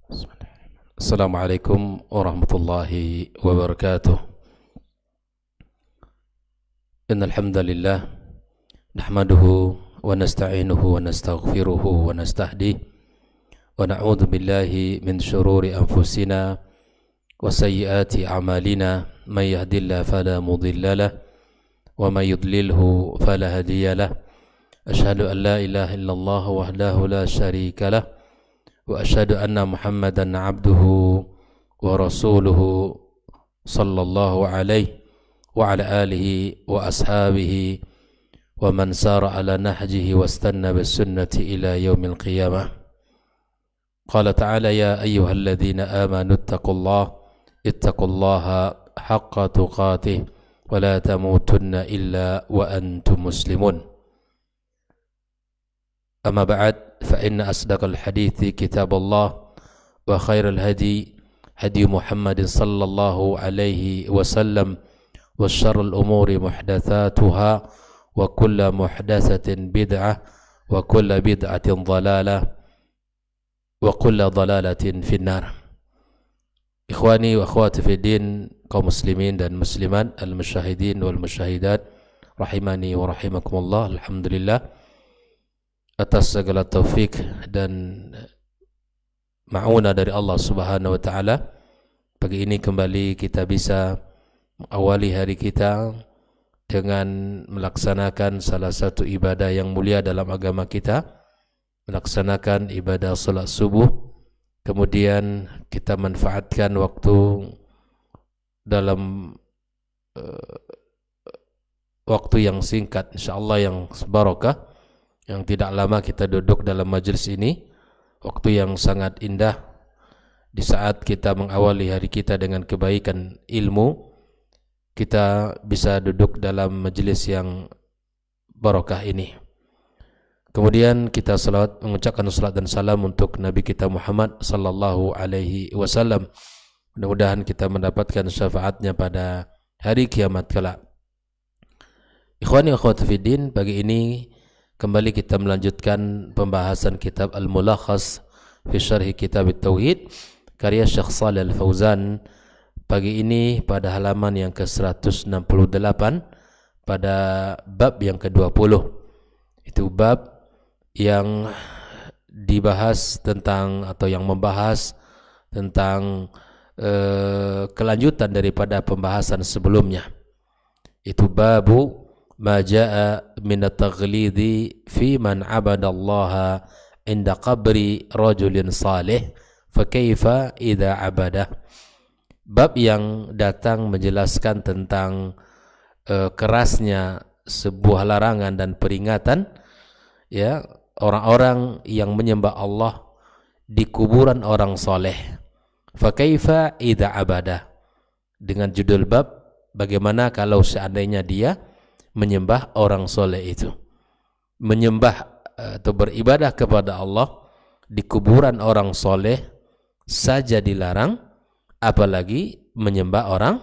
Assalamualaikum warahmatullahi wabarakatuh. Innal hamdalillah nahmaduhu wa nasta'inuhu wa nastaghfiruhu wa nastahdihi wa na'udzu billahi min shururi anfusina wa sayyiati a'malina may yahdihillahu fala mudilla lahu wa may yudlilhu fala hadiya lahu. Asyhadu an la ilaha illallah wahdahu la syarika lahu wa asyhadu anna Muhammadan abduhu wa rasuluhu sallallahu alaihi wa ala alihi wa ashabihi wa man sara ala nahjihi wastanna bisunnati ila yaumil qiyamah. Qala ta'ala ya ayyuhalladzina amanu ittaqullaha haqqa tuqatih wa la tamutunna illa wa antum muslimun. Amma ba'd fa inna asdaqal hadithi kitabullah wa khairal hadi Muhammadin sallallahu alaihi wasallam wa syarrul umuri muhdatsatuha wa kullu muhdatsatin bid'ah wa kullu bid'atin dhalalah wa kullu dhalalatin finnar. Ikhwani wa akhwati fi din, kaum muslimin dan muslimat, al-musyahidin wal musyahidat rahimani wa rahimakumullah. Alhamdulillah atas segala taufik dan ma'unah dari Allah Subhanahu wa taala, pagi ini kembali kita bisa awali hari kita dengan melaksanakan salah satu ibadah yang mulia dalam agama kita, melaksanakan ibadah salat subuh. Kemudian kita manfaatkan waktu dalam waktu yang singkat, insyaallah yang barakah, yang tidak lama kita duduk dalam majelis ini, waktu yang sangat indah di saat kita mengawali hari kita dengan kebaikan ilmu. Kita bisa duduk dalam majelis yang barakah ini. Kemudian kita mengucapkan salat dan salam untuk Nabi kita Muhammad sallallahu alaihi wasallam. Mudah-mudahan kita mendapatkan syafaatnya pada hari kiamat kelak. Ikhwani wa akhwati fi din, pagi ini kembali kita melanjutkan pembahasan kitab Al-Mulakhas fi Syarhi Kitab At-Tauhid karya Syekh Shalih Al-Fauzan. Pagi ini pada halaman yang ke-168 pada bab yang ke-20. Itu bab yang dibahas tentang atau yang membahas tentang kelanjutan daripada pembahasan sebelumnya. Itu babu ma jaa min at-taghlidhi fi man 'abadallaha 'inda qabri rajulin salih fa kaifa idza 'abadah. Bab yang datang menjelaskan tentang kerasnya sebuah larangan dan peringatan, ya, orang-orang yang menyembah Allah di kuburan orang soleh. Fa kaifa idza abada, dengan judul bab bagaimana kalau seandainya dia menyembah orang soleh itu, menyembah atau beribadah kepada Allah di kuburan orang soleh saja dilarang, apalagi menyembah orang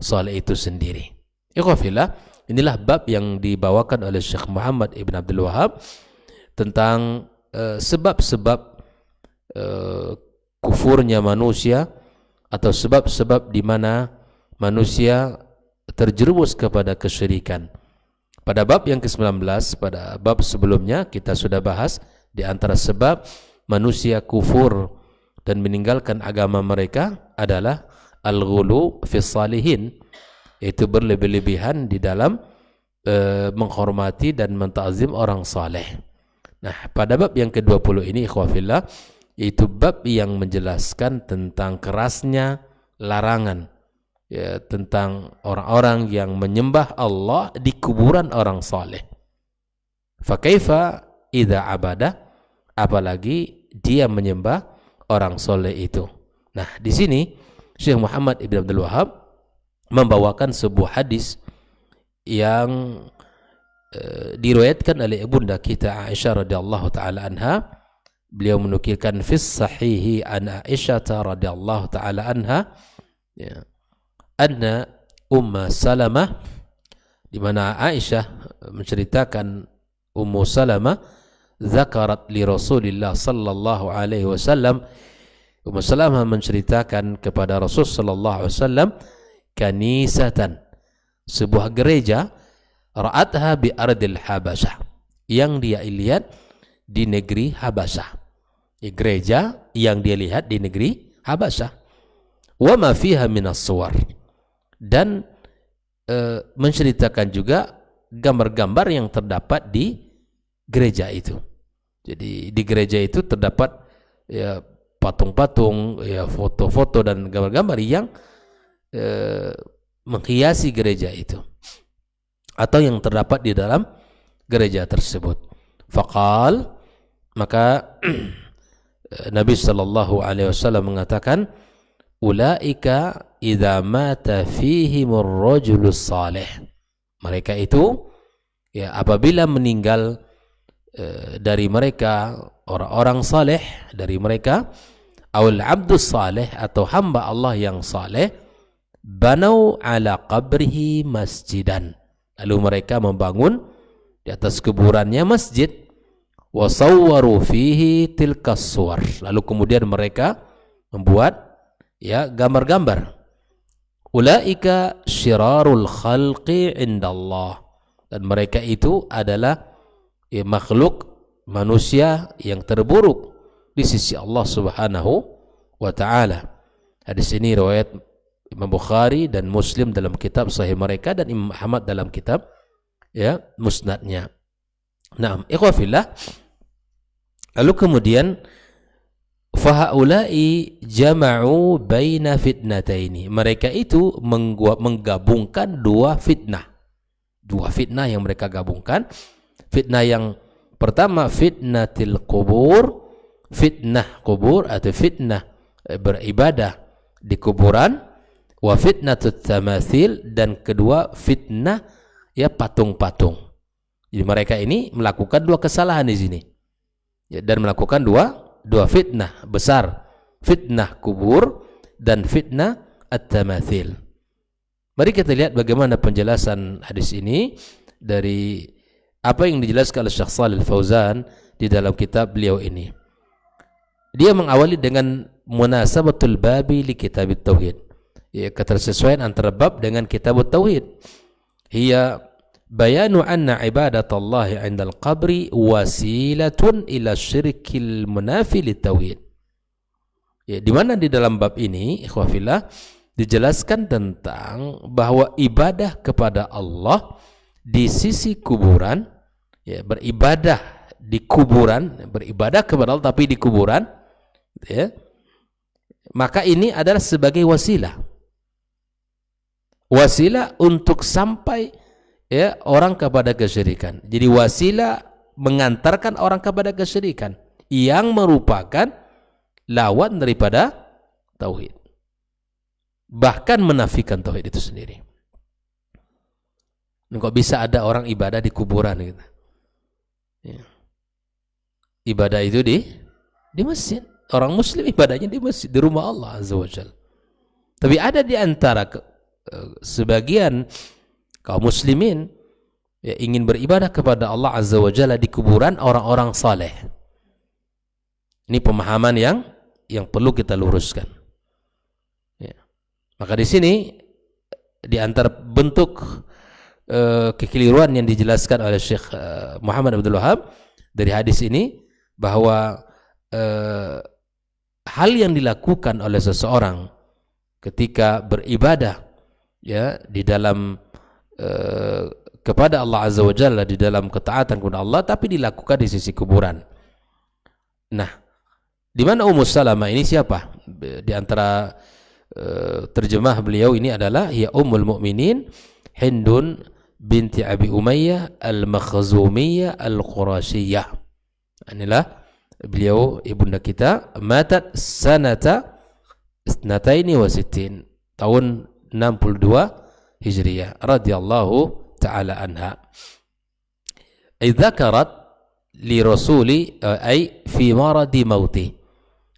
soleh itu sendiri. Ikhwafillah, inilah bab yang dibawakan oleh Syekh Muhammad Ibn Abdul Wahab tentang sebab-sebab kufurnya manusia atau sebab-sebab di mana manusia terjerumus kepada kesyirikan. Pada bab yang ke-19, pada bab sebelumnya kita sudah bahas di antara sebab manusia kufur dan meninggalkan agama mereka adalah al-ghulu fi salihin, yaitu berlebih-lebihan di dalam menghormati dan mentazim orang saleh. Nah, pada bab yang ke-20 ini ikhwafillah, yaitu bab yang menjelaskan tentang kerasnya larangan, ya, tentang orang-orang yang menyembah Allah di kuburan orang saleh. Fa kaifa idza abada, apalagi dia menyembah orang soleh itu. Nah, di sini Syekh Muhammad Ibn Abdul Wahab membawakan sebuah hadis yang diriwayatkan oleh ibunda kita Aisyah radhiyallahu taala anha. Beliau menukilkan fi sahihi an Aisyah radhiyallahu taala anha, ya, anna Ummu Salamah, di mana Aisyah menceritakan Ummu Salamah zakarat li Rasulillah sallallahu alaihi wasallam, Ummu Salamah menceritakan kepada Rasul sallallahu alaihi wasallam kanisatan, sebuah gereja, ra'atha bi ardil Habasyah, yang dia lihat di negeri Habasyah. Gereja yang dia lihat di negeri Habasyah. Wa ma fiha minas suwar, dan menceritakan juga gambar-gambar yang terdapat di gereja itu. Jadi di gereja itu terdapat ya patung-patung, ya foto-foto dan gambar-gambar yang menghiasi gereja itu atau yang terdapat di dalam gereja tersebut. Faqal, maka Nabi sallallahu alaihi wasallam mengatakan, ulaika idza mata fihimur rajulus salih. Mereka itu ya apabila meninggal dari mereka orang-orang saleh dari mereka, awal abdus saleh atau hamba Allah yang saleh, banau ala qabrihi masjidan, lalu mereka membangun di atas kuburannya masjid, wasawwaru fihi tilkas suwar, lalu kemudian mereka membuat ya gambar-gambar. Ulaika syirarul khalqi indallah, dan mereka itu adalah ya, makhluk manusia yang terburuk di sisi Allah Subhanahu wa taala. Hadis ini riwayat Imam Bukhari dan Muslim dalam kitab sahih mereka, dan Imam Ahmad dalam kitab ya musnadnya. Naam, ikhwafillah. Lalu kemudian fahaulai jama'u baina fitnataini, mereka itu menggabungkan dua fitnah yang mereka gabungkan. Fitnah yang pertama fitnatil kubur, fitnah kubur atau fitnah beribadah di kuburan, wa fitnatut tamathil, dan kedua fitnah ya patung-patung. Jadi mereka ini melakukan dua kesalahan di sini ya, dan melakukan dua fitnah besar, fitnah kubur dan fitnah at-tamathil. Mari kita lihat bagaimana penjelasan hadis ini dari apa yang dijelaskan oleh Syekh Shalih Al-Fauzan di dalam kitab beliau ini. Dia mengawali dengan munasabatul babi li kitabit tauhid, ya, ketersesuaian antara bab dengan kitab tauhid. Hiya bayanu anna ibadatallahi 'indal qabri wasilatun ila syirkil munafi litauhid. Ya, di mana di dalam bab ini ikhwafillah dijelaskan tentang bahwa ibadah kepada Allah di sisi kuburan, ya, beribadah di kuburan, beribadah kepada Allah tapi di kuburan, ya, maka ini adalah sebagai wasilah untuk sampai ya orang kepada kesyirikan. Jadi wasilah mengantarkan orang kepada kesyirikan yang merupakan lawan daripada tauhid, bahkan menafikan tauhid itu sendiri. Kok bisa ada orang ibadah di kuburan gitu? Ya. Ibadah itu di masjid. Orang muslim ibadahnya di masjid, di rumah Allah Azza wa Jalla. Tapi ada di antara sebagian kaum muslimin ya, ingin beribadah kepada Allah Azza wa Jalla di kuburan orang-orang saleh. Ini pemahaman yang perlu kita luruskan. Ya. Maka di sini di antara bentuk kekeliruan yang dijelaskan oleh Syekh Muhammad Abdul Wahab dari hadis ini, bahwa hal yang dilakukan oleh seseorang ketika beribadah ya di dalam kepada Allah Azza wa Jalla, di dalam ketaatan kepada Allah, tapi dilakukan di sisi kuburan. Nah, di mana Ummu Salamah ini siapa? Di antara terjemah beliau ini adalah ya Ummul Mukminin Hindun binti Abi Umayyah al-Makhzumiyah al-Qurashiyah. Inilah beliau ibunda kita, matat sanata 62 tahun 62 Hijriyah radhiyallahu ta'ala anha. Dzakarat li rasuli ay fi maradi mauti.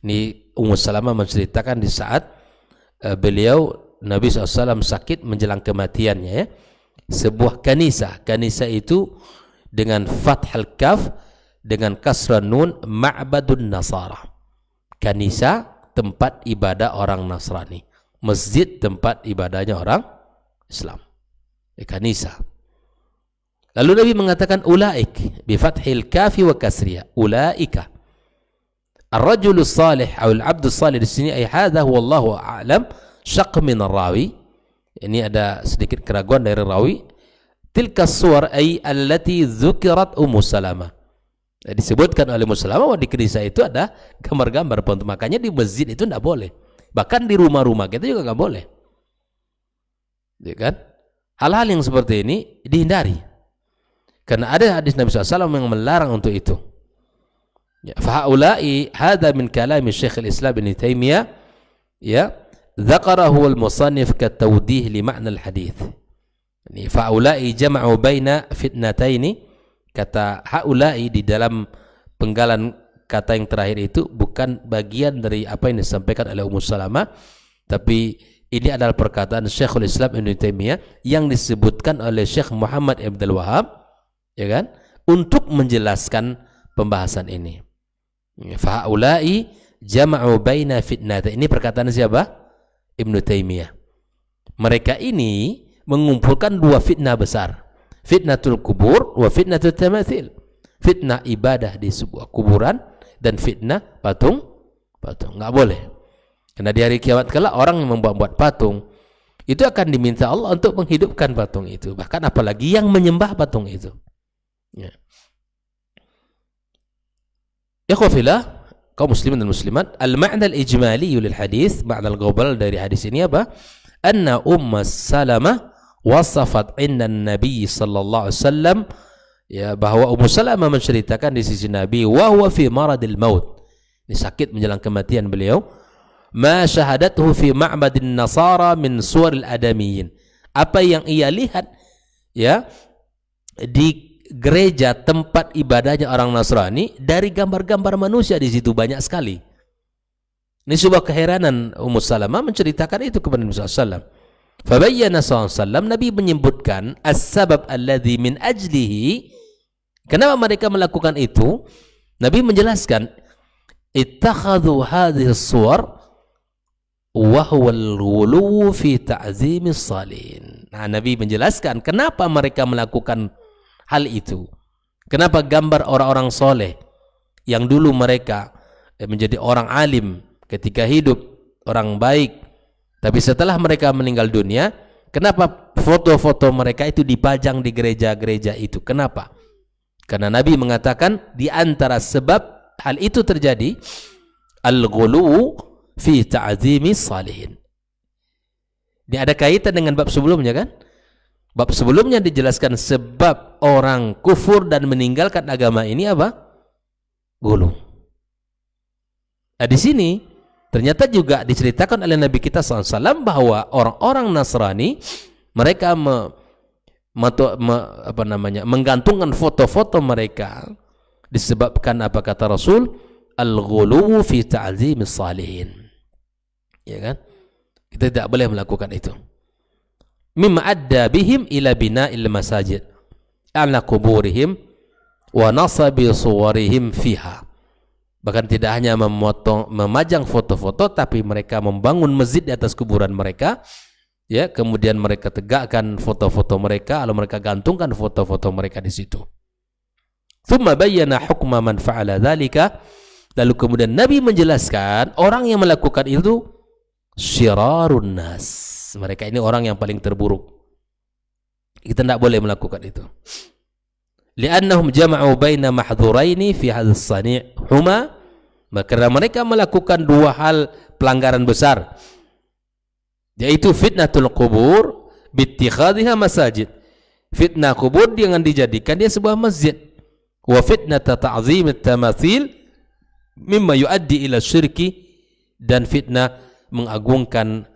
Ini Ummu Salamah menceritakan di saat beliau Nabi SAW sakit menjelang kematiannya ya. Sebuah kanisa itu dengan fathal kaf dengan kasran nun, ma'badun nasara. Kanisa tempat ibadah orang Nasrani. Masjid tempat ibadahnya orang Islam. Kanisa. Lalu Nabi mengatakan ulaik bi fathil kafi wa kasriha. Ulaika. Ar-rajulu salih atau al-'abdu salih di sini ay hadha wallahu a'lam syaq min ar-rawi. Ini ada sedikit keraguan dari rawi. Tilka suwar ay allati dzukirat Ummu Salamah. Disebutkan oleh Ummu Salamah bahwa di kanisa itu ada gambar-gambar patung. Makanya di masjid itu tidak boleh. Bahkan di rumah-rumah kita juga nggak boleh. Ya kan? Hal-hal yang seperti ini dihindari. Karena ada hadis Nabi SAW yang melarang untuk itu. Ya, fahaulai hadha min kalami Syekh al-Islam Ibn Taimiyah ya dzakarahu al-musannif katawdih li ma'na al-hadits. Ini fahaulai jama'u baina fitnataini, kata haulai di dalam penggalan kata yang terakhir itu bukan bagian dari apa yang disampaikan oleh Ummu Salamah, tapi ini adalah perkataan Syekhul Islam Ibn Taimiyah yang disebutkan oleh Syekh Muhammad Ibn Wahab, ya kan, untuk menjelaskan pembahasan ini. Fahaulai jama'u baina fitnata. Ini perkataan siapa? Ibn Taimiyah. Mereka ini mengumpulkan dua fitnah besar. Fitnatul kubur wa fitnatul tamathil. Fitnah ibadah di sebuah kuburan dan fitnah patung. Nggak boleh. Karena di hari kiamat kala orang yang membuat patung itu akan diminta Allah untuk menghidupkan patung itu. Bahkan apalagi yang menyembah patung itu. Ya. Ikhwafillah, kaum muslimin dan muslimat, al-ma'na al-ijmali lil hadis, ma'na al-global dari hadis ini apa? Anna Ummu Salamah wasafat inna Nabi sallallahu alaihi wasallam, ya, bahwa Ummu Salamah menceritakan di sisi Nabi wa huwa fi maradil maut. Ini sakit menjelang kematian beliau. Ma syahadathu fi ma'badin nasara min suwaril adamiyyin. Apa yang ia lihat ya di gereja tempat ibadahnya orang Nasrani dari gambar-gambar manusia di situ banyak sekali. Ini sebuah keheranan Ummu Salamah menceritakan itu kepada Nabi SAW. Fabayyana SAW, Nabi menyebutkan as-sabab alladhi min ajlihi, kenapa mereka melakukan itu. Nabi menjelaskan ittakhadhu hadhihi as-suwar wa huwa al-ghuluw fi ta'zimi as-salihin. Nah, Nabi menjelaskan kenapa mereka melakukan hal itu. Kenapa gambar orang-orang soleh yang dulu mereka menjadi orang alim ketika hidup, orang baik, tapi setelah mereka meninggal dunia, kenapa foto-foto mereka itu dipajang di gereja-gereja itu? Kenapa? Karena Nabi mengatakan di antara sebab hal itu terjadi al-ghuluw fi ta'zimi salihin. Ini ada kaitan dengan bab sebelumnya kan? Bab sebelumnya dijelaskan sebab orang kufur dan meninggalkan agama ini apa? Ghuluw. Nah, di sini ternyata juga diceritakan oleh Nabi kita SAW bahwa orang-orang Nasrani mereka menggantungkan foto-foto mereka disebabkan apa kata Rasul? Al-ghuluw fi ta'zimis salihin. Ya kan? Kita tidak boleh melakukan itu. Mimma adda bihim ila bina'il masajid ala kuburihim wa nasabi suwarihim fiha. Bahkan tidak hanya memajang foto-foto, tapi mereka membangun masjid di atas kuburan mereka, ya, kemudian mereka tegakkan foto-foto mereka, lalu mereka gantungkan foto-foto mereka di situ. Tsumma bayyana hukma man fa'ala dzalika. Lalu kemudian Nabi menjelaskan orang yang melakukan itu syirarun nas. Mereka ini orang yang paling terburuk. Kita tidak boleh melakukan itu. Li'annahum jama'u baina mahdhuraini fi hadzal sani' huma, karena mereka melakukan dua hal pelanggaran besar, yaitu fitnatul qubur bittikhadhiha masajid. Fitnah kubur dengan dijadikan dia sebuah masjid. Wa fitnat ta'zim at-tamathil mimma yuaddi ila syirki, dan fitnah mengagungkan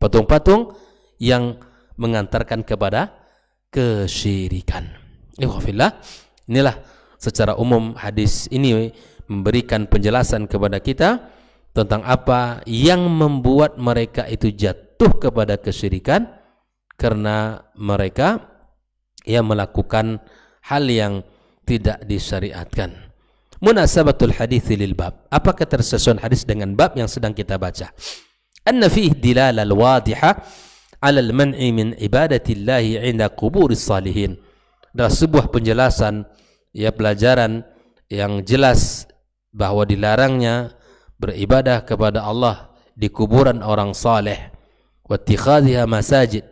patung-patung yang mengantarkan kepada kesyirikan. Inilah secara umum hadis ini memberikan penjelasan kepada kita tentang apa yang membuat mereka itu jatuh kepada kesyirikan, karena mereka yang melakukan hal yang tidak disyariatkan. Munasabatul hadits lil bab. Apa ketersesuaian hadis dengan bab yang sedang kita baca? Anna fihi dilalal wadihah 'ala al-man'i min ibadatillahi 'inda quburis salihin. Adalah sebuah penjelasan, ya, pelajaran yang jelas bahwa dilarangnya beribadah kepada Allah di kuburan orang saleh, wa ittikhadhiha masajid,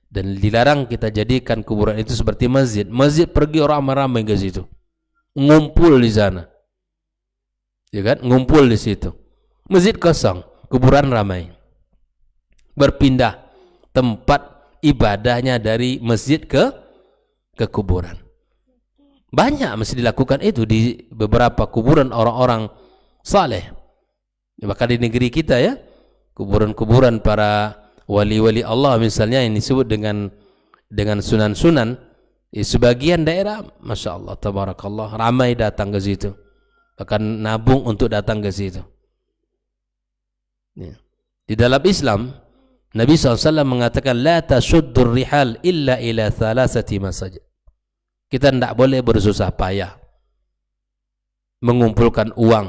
dan dilarang kita jadikan kuburan itu seperti masjid. Masjid pergi orang ramai ke situ, ngumpul di sana, ya kan, ngumpul di situ. Masjid kosong, kuburan ramai. Berpindah tempat ibadahnya dari masjid ke kuburan. Banyak mesti dilakukan itu di beberapa kuburan orang-orang saleh. Bahkan di negeri kita, ya, kuburan-kuburan para wali-wali Allah misalnya yang disebut dengan sunan-sunan, di sebagian daerah, masya Allah, tabarakallah, ramai datang ke situ, bahkan nabung untuk datang ke situ. Ya. Di dalam Islam, Nabi SAW mengatakan, la tashuddur rihal illa ila thalathati masajid. Kita tidak boleh bersusah payah mengumpulkan uang,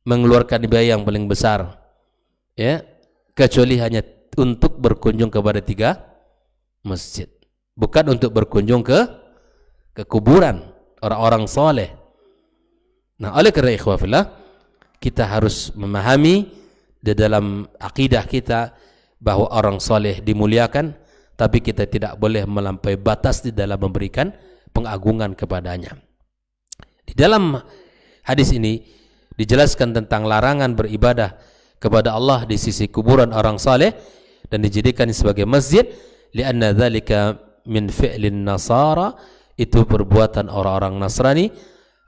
mengeluarkan biaya yang paling besar, ya, kecuali hanya untuk berkunjung kepada 3 masjid, bukan untuk berkunjung ke kuburan orang-orang soleh. Nah, oleh karena ikhwafillah, kita harus memahami di dalam akidah kita bahwa orang soleh dimuliakan, tapi kita tidak boleh melampaui batas di dalam memberikan pengagungan kepadanya. Di dalam hadis ini dijelaskan tentang larangan beribadah kepada Allah di sisi kuburan orang saleh dan dijadikan sebagai masjid, lianna dzalika min fi'lin nasara, itu perbuatan orang-orang Nasrani,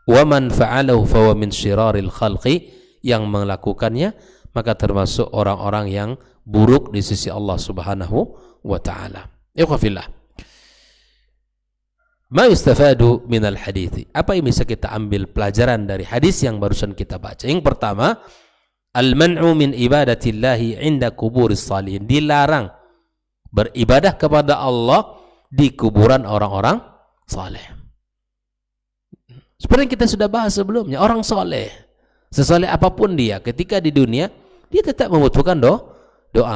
wa man fa'alahu fa min syiraril khalqi, yang melakukannya maka termasuk orang-orang yang buruk di sisi Allah Subhanahu wa taala. Ikhwafillah, ma yustafadu minal hadithi, apa yang bisa kita ambil pelajaran dari hadis yang barusan kita baca? Yang pertama, al-man'u min ibadatillahi 'inda kuburis salihin, dilarang beribadah kepada Allah di kuburan orang-orang saleh. Seperti yang kita sudah bahas sebelumnya, orang saleh, sesaleh apapun dia, ketika di dunia dia tetap membutuhkan doa.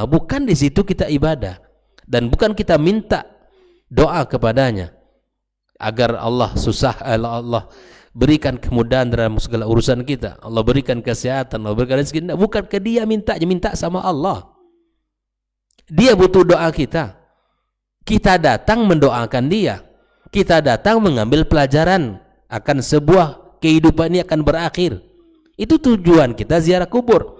Bukan di situ kita ibadah, dan bukan kita minta doa kepadanya agar Allah berikan kemudahan dalam segala urusan kita, Allah berikan kesehatan, Allah berikan rezeki. Bukan ke dia minta sama Allah. Dia butuh doa kita. Kita datang mendoakan dia. Kita datang mengambil pelajaran akan sebuah kehidupan ini akan berakhir. Itu tujuan kita ziarah kubur.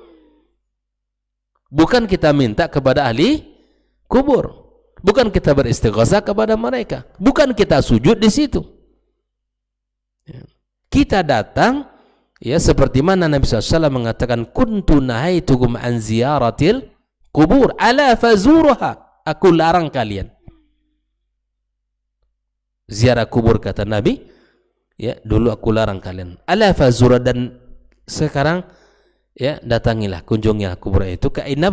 Bukan kita minta kepada ahli kubur, bukan kita beristighosah kepada mereka, bukan kita sujud di situ. Kita datang, ya, seperti mana Nabi SAW mengatakan, kuntu nahaitukum an ziyaratil kubur ala fazuruha, aku larang kalian ziarah kubur, kata Nabi, ya, dulu aku larang kalian, ala fazura, dan sekarang, ya, datangilah, kunjungilah kubur itu. Ka'inna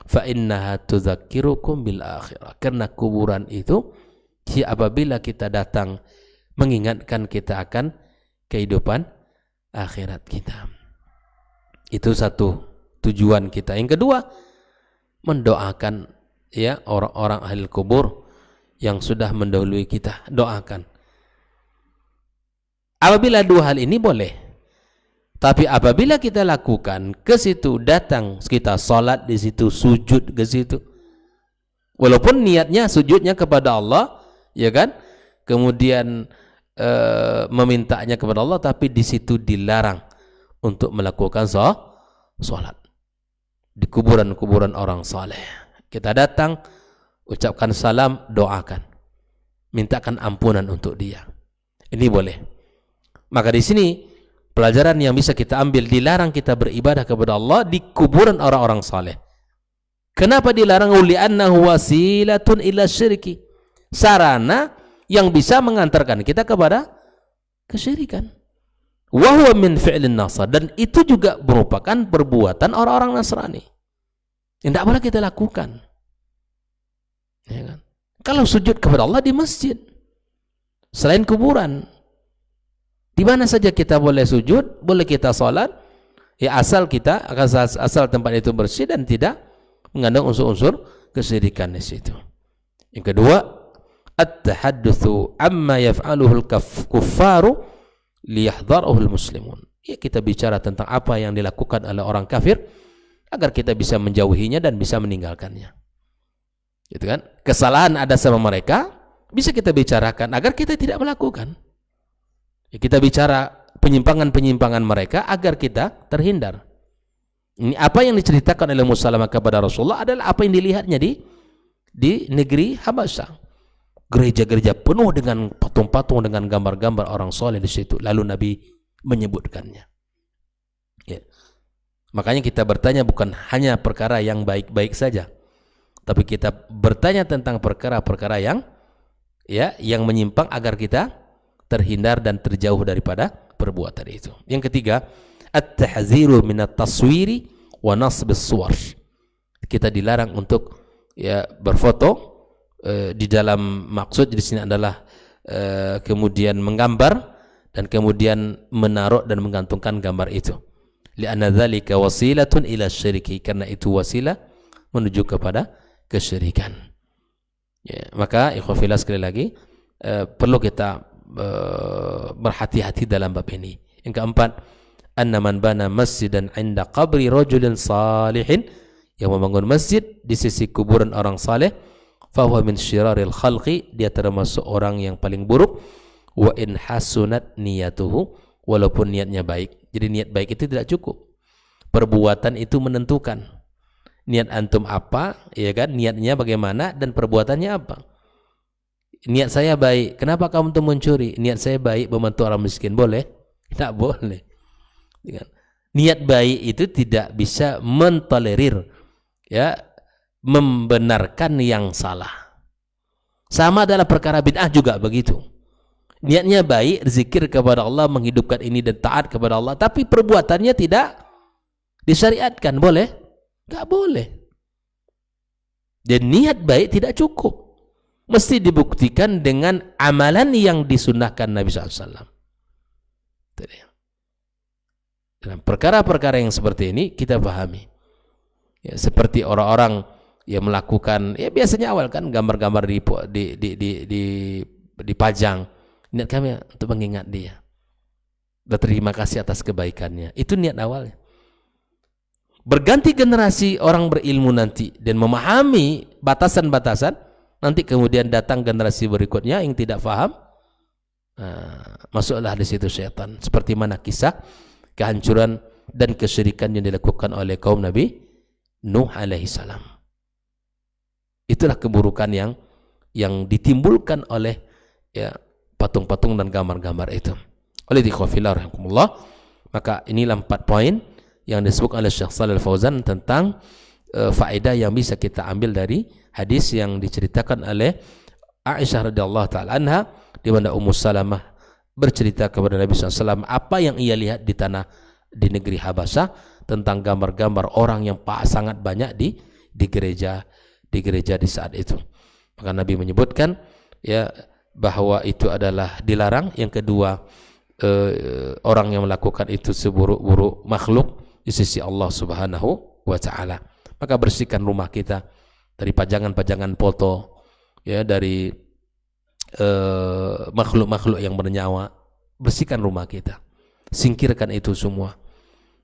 fa innaha tudzakirukum bil akhirah, karena kuburan itu apabila kita datang mengingatkan kita akan kehidupan akhirat kita. Itu satu tujuan kita. Yang kedua, mendoakan, ya, orang-orang ahli kubur yang sudah mendahului kita, doakan. Apabila dua hal ini boleh. Tapi apabila kita lakukan ke situ, datang kita salat di situ, sujud ke situ, walaupun niatnya sujudnya kepada Allah, ya kan, kemudian memintanya kepada Allah, tapi di situ dilarang untuk melakukan salat di kuburan-kuburan orang saleh. Kita datang, ucapkan salam, doakan, mintakan ampunan untuk dia. Ini boleh. Maka di sini pelajaran yang bisa kita ambil, dilarang kita beribadah kepada Allah di kuburan orang-orang saleh. Kenapa dilarang? Li'annahu wasilatun ila syirki, sarana yang bisa mengantarkan kita kepada kesyirikan. Wa huwa min fi'lin nasar, dan itu juga merupakan perbuatan orang-orang Nasrani. Tidak boleh kita lakukan. Ya kan? Kalau sujud kepada Allah di masjid selain kuburan, Di mana saja kita boleh sujud, boleh kita salat, ya asal tempat itu bersih dan tidak mengandung unsur-unsur kesyirikan di situ. Yang kedua, at-tahaddatsu amma yaf'aluhu al-kuffaru liyahdharuhu al-muslimun. Ya, kita bicara tentang apa yang dilakukan oleh orang kafir agar kita bisa menjauhinya dan bisa meninggalkannya. Gitu kan? Kesalahan ada sama mereka bisa kita bicarakan agar kita tidak melakukan. Ya, kita bicara penyimpangan-penyimpangan mereka agar kita terhindar. Ini apa yang diceritakan oleh Musalamah kepada Rasulullah adalah apa yang dilihatnya di negeri Habasyah. Gereja-gereja penuh dengan patung-patung dengan gambar-gambar orang soleh di situ. Lalu Nabi menyebutkannya. Ya. Makanya kita bertanya bukan hanya perkara yang baik-baik saja, tapi kita bertanya tentang perkara-perkara yang menyimpang agar kita terhindar dan terjauh daripada perbuatan itu. Yang ketiga, at-tahziru minat taswiri wa nasbis suwar. Kita dilarang untuk berfoto di dalam maksud di sini adalah kemudian menggambar dan kemudian menaruh dan menggantungkan gambar itu. Li'anna dzalika wasilatun ila syirki, karena itu wasilah menuju kepada kesyirikan. Ya, maka ikhwan fillah sekali lagi perlu kita berhati-hati dalam bab ini. Yang keempat, anna man bana masjidan 'inda qabri rajulin salihin, yang membangun masjid di sisi kuburan orang saleh, fahuwa min syiraril khalqi, dia termasuk orang yang paling buruk, wa in hasunat niyatuhu, walaupun niatnya baik. Jadi niat baik itu tidak cukup. Perbuatan itu menentukan. Niat antum apa, ya kan? Niatnya bagaimana dan perbuatannya apa? Niat saya baik, kenapa kamu tuh mencuri? Niat saya baik membantu orang miskin, boleh? Tidak boleh. Niat baik itu tidak bisa mentolerir, ya, membenarkan yang salah. Sama dalam perkara bid'ah juga begitu. Niatnya baik, zikir kepada Allah, menghidupkan ini dan taat kepada Allah, tapi perbuatannya tidak disyariatkan, boleh? Tidak boleh. Dan niat baik tidak cukup. Mesti dibuktikan dengan amalan yang disunnahkan Nabi SAW. Dalam perkara-perkara yang seperti ini kita pahami. Ya, seperti orang-orang yang melakukan, ya biasanya awal kan gambar-gambar dipajang. Niat kami untuk mengingat dia. Berterima kasih atas kebaikannya. Itu niat awalnya. Berganti generasi orang berilmu nanti dan memahami batasan-batasan, nanti kemudian datang generasi berikutnya yang tidak faham, masuklah di situ syaitan. Seperti mana kisah kehancuran dan kesyirikan yang dilakukan oleh kaum Nabi Nuh alaihi salam. Itulah keburukan yang ditimbulkan oleh patung-patung dan gambar-gambar itu. Oleh ikhwafillah rahimakumullah, maka inilah 4 poin yang disebut oleh Syekh Shalih Al-Fauzan tentang faedah yang bisa kita ambil dari hadis yang diceritakan oleh Aisyah radhiyallahu taala anha, di mana Ummu Salamah bercerita kepada Nabi SAW apa yang ia lihat di negeri Habasyah tentang gambar-gambar orang yang sangat banyak di gereja di saat itu. Maka Nabi menyebutkan bahwa itu adalah dilarang. Yang kedua, orang yang melakukan itu seburuk-buruk makhluk di sisi Allah Subhanahu wa taala. Maka bersihkan rumah kita dari pajangan-pajangan foto, dari makhluk-makhluk yang bernyawa. Bersihkan rumah kita, singkirkan itu semua,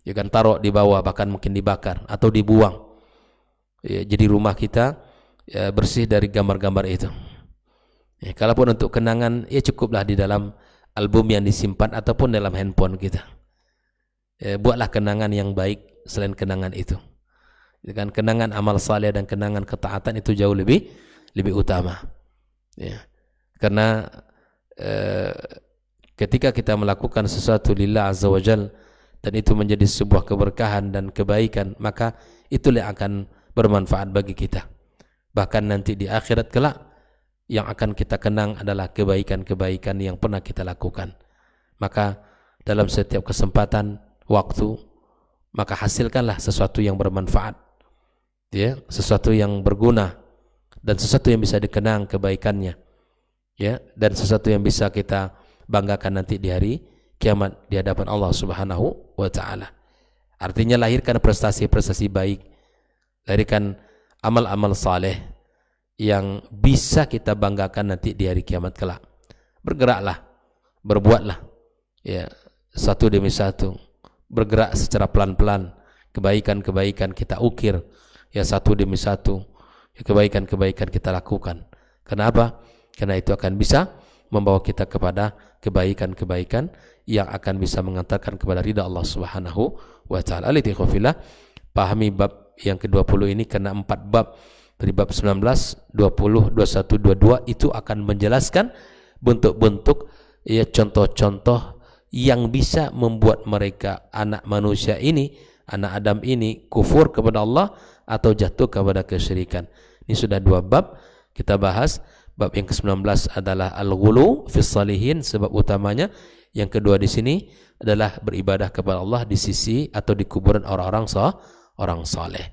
kan taruh di bawah, bahkan mungkin dibakar atau dibuang. Jadi rumah kita bersih dari gambar-gambar itu. Kalaupun untuk kenangan, cukuplah di dalam album yang disimpan ataupun dalam handphone kita. Buatlah kenangan yang baik selain kenangan itu. Dengan kenangan amal saleh dan kenangan ketaatan itu jauh lebih utama. Karena ketika kita melakukan sesuatu lillah azza wajal dan itu menjadi sebuah keberkahan dan kebaikan, maka itulah yang akan bermanfaat bagi kita. Bahkan nanti di akhirat kelak yang akan kita kenang adalah kebaikan-kebaikan yang pernah kita lakukan. Maka dalam setiap kesempatan waktu, maka hasilkanlah sesuatu yang bermanfaat, sesuatu yang berguna dan sesuatu yang bisa dikenang kebaikannya, dan sesuatu yang bisa kita banggakan nanti di hari kiamat di hadapan Allah Subhanahu wa taala. Artinya lahirkan prestasi-prestasi baik, lahirkan amal-amal saleh yang bisa kita banggakan nanti di hari kiamat kelak. Bergeraklah, berbuatlah, ya, satu demi satu, bergerak secara pelan-pelan, kebaikan-kebaikan kita ukir, ya, satu demi satu, ya, kebaikan-kebaikan kita lakukan. Kenapa? Karena itu akan bisa membawa kita kepada kebaikan-kebaikan yang akan bisa mengantarkan kepada ridha Allah Subhanahu wa taala. Alaikumsalam. Pahami bab yang ke-20 ini karena 4 bab dari bab 19, 20, 21, 22 itu akan menjelaskan bentuk-bentuk, ya, contoh-contoh yang bisa membuat mereka, anak manusia ini, anak Adam ini, kufur kepada Allah atau jatuh kepada kesyirikan. Ini sudah 2 bab kita bahas. Bab yang ke-19 adalah al-ghulu fis salihin, sebab utamanya. Yang kedua di sini adalah beribadah kepada Allah di sisi atau di kuburan orang-orang saleh.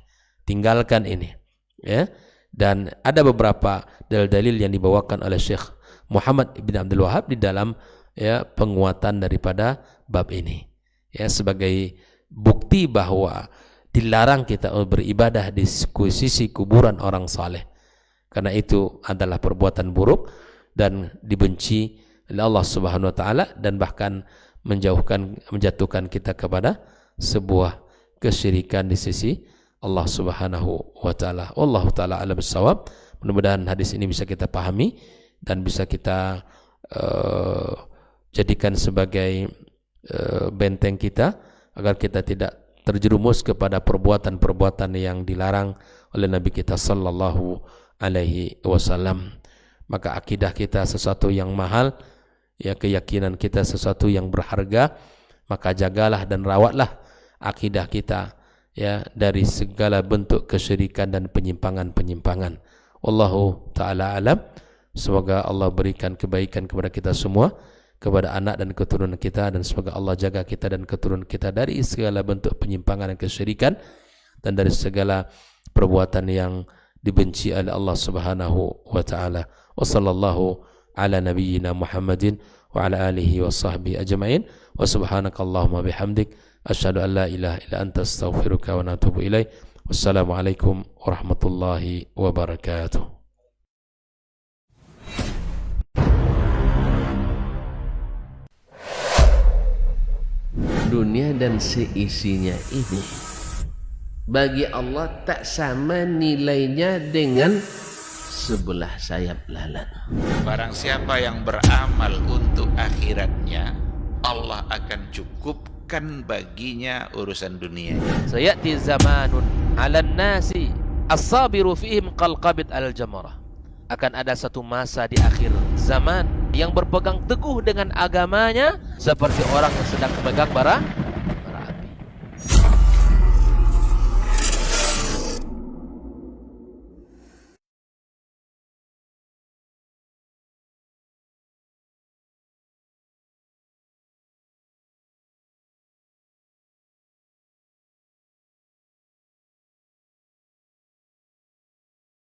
Tinggalkan ini, ya. Dan ada beberapa dalil-dalil yang dibawakan oleh Syekh Muhammad bin Abdul Wahab di dalam, ya, penguatan daripada bab ini, ya, sebagai bukti bahwa dilarang kita beribadah di sisi kuburan orang saleh, karena itu adalah perbuatan buruk dan dibenci oleh Allah Subhanahu wa taala, dan bahkan menjatuhkan kita kepada sebuah kesyirikan di sisi Allah Subhanahu wa taala. Wallahu taala a'lam bissawab. Mudah-mudahan hadis ini bisa kita pahami dan bisa kita jadikan sebagai benteng kita agar kita tidak terjerumus kepada perbuatan-perbuatan yang dilarang oleh Nabi kita sallallahu alaihi wasallam. Maka akidah kita sesuatu yang mahal, ya, keyakinan kita sesuatu yang berharga, maka jagalah dan rawatlah akidah kita, ya, dari segala bentuk kesyirikan dan penyimpangan-penyimpangan. Wallahu ta'ala alam. Semoga Allah berikan kebaikan kepada kita semua, kepada anak dan keturunan kita, dan semoga Allah jaga kita dan keturunan kita dari segala bentuk penyimpangan dan kesyirikan, dan dari segala perbuatan yang dibenci oleh Allah Subhanahu wa ta'ala. Wa sallallahu ala nabiyyina Muhammadin wa ala alihi wa sahbihi ajma'in. Wa subhanakallahumma bihamdik asyhadu an la ilaha illa anta astaghfiruka wa atubu ilaik. Wassalamualaikum warahmatullahi wabarakatuh. Dunia dan seisinya ini bagi Allah tak sama nilainya dengan sebelah sayap lalat. Barang siapa yang beramal untuk akhiratnya, Allah akan cukupkan baginya urusan dunia. Sayati zamanun 'alan nasi as-sabiru fihim qalqabit al-jamarah. Akan ada satu masa di akhir zaman yang berpegang teguh dengan agamanya seperti orang yang sedang memegang bara api.